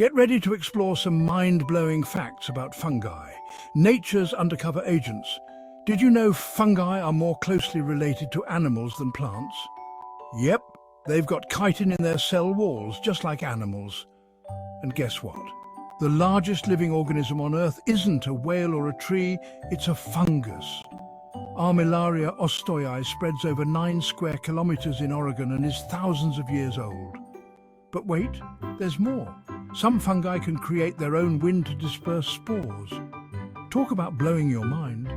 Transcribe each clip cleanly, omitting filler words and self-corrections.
Get ready to explore some mind-blowing facts about fungi, nature's undercover agents. Did you know fungi are more closely related to animals than plants? Yep, they've got chitin in their cell walls, just like animals. And guess what? The largest living organism on Earth isn't a whale or a tree, it's a fungus. Armillaria ostoi spreads over 9 square kilometers in Oregon and is thousands of years old. But wait, there's more. Some fungi can create their own wind to disperse spores. Talk about blowing your mind.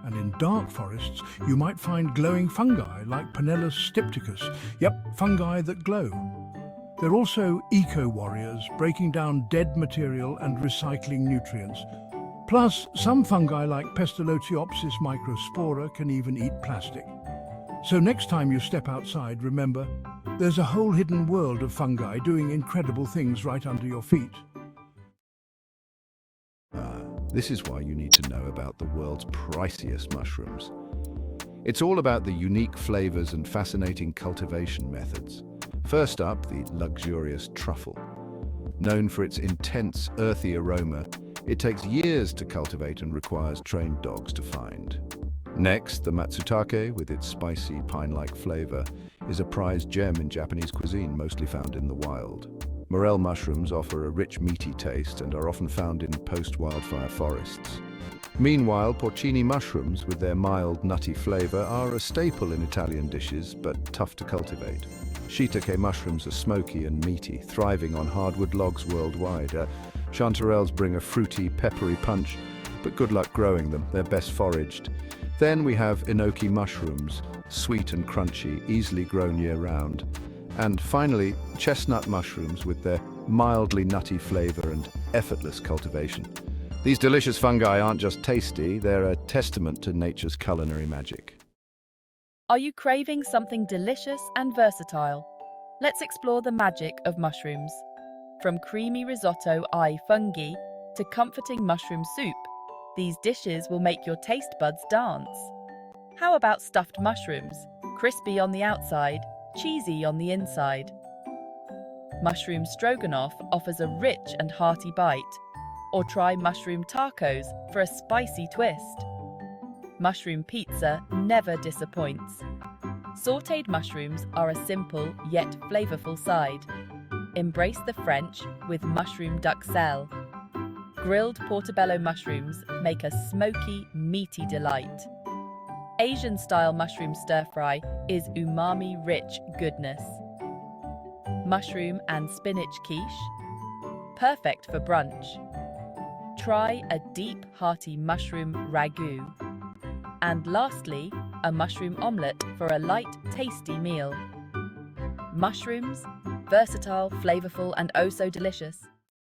And in dark forests, you might find glowing fungi like Pinellus stypticus. Yep, fungi that glow. They're also eco-warriors, breaking down dead material and recycling nutrients. Plus, some fungi like Pestalozziopsis microspora can even eat plastic. So next time you step outside, remember, there's a whole hidden world of fungi doing incredible things right under your feet. This is why you need to know about the world's priciest mushrooms. It's all about the unique flavors and fascinating cultivation methods. First up, the luxurious truffle. Known for its intense, earthy aroma, it takes years to cultivate and requires trained dogs to find. Next, the matsutake, with its spicy, pine-like flavor, is a prized gem in Japanese cuisine, mostly found in the wild. Morel mushrooms offer a rich, meaty taste and are often found in post-wildfire forests. Meanwhile, porcini mushrooms, with their mild, nutty flavor, are a staple in Italian dishes, but tough to cultivate. Shiitake mushrooms are smoky and meaty, thriving on hardwood logs worldwide. Chanterelles bring a fruity, peppery punch, but good luck growing them, they're best foraged. Then we have enoki mushrooms, sweet and crunchy, easily grown year-round. And finally, chestnut mushrooms with their mildly nutty flavor and effortless cultivation. These delicious fungi aren't just tasty, they're a testament to nature's culinary magic. Are you craving something delicious and versatile? Let's explore the magic of mushrooms. From creamy risotto ai funghi to comforting mushroom soup, these dishes will make your taste buds dance. How about stuffed mushrooms? Crispy on the outside, cheesy on the inside. Mushroom stroganoff offers a rich and hearty bite. Or try mushroom tacos for a spicy twist. Mushroom pizza never disappoints. Sautéed mushrooms are a simple yet flavorful side. Embrace the French with mushroom duxelle. Grilled portobello mushrooms make a smoky, meaty delight. Asian-style mushroom stir-fry is umami-rich goodness. Mushroom and spinach quiche, perfect for brunch. Try a deep, hearty mushroom ragu. And lastly, a mushroom omelette for a light, tasty meal. Mushrooms, versatile, flavorful, and oh so delicious.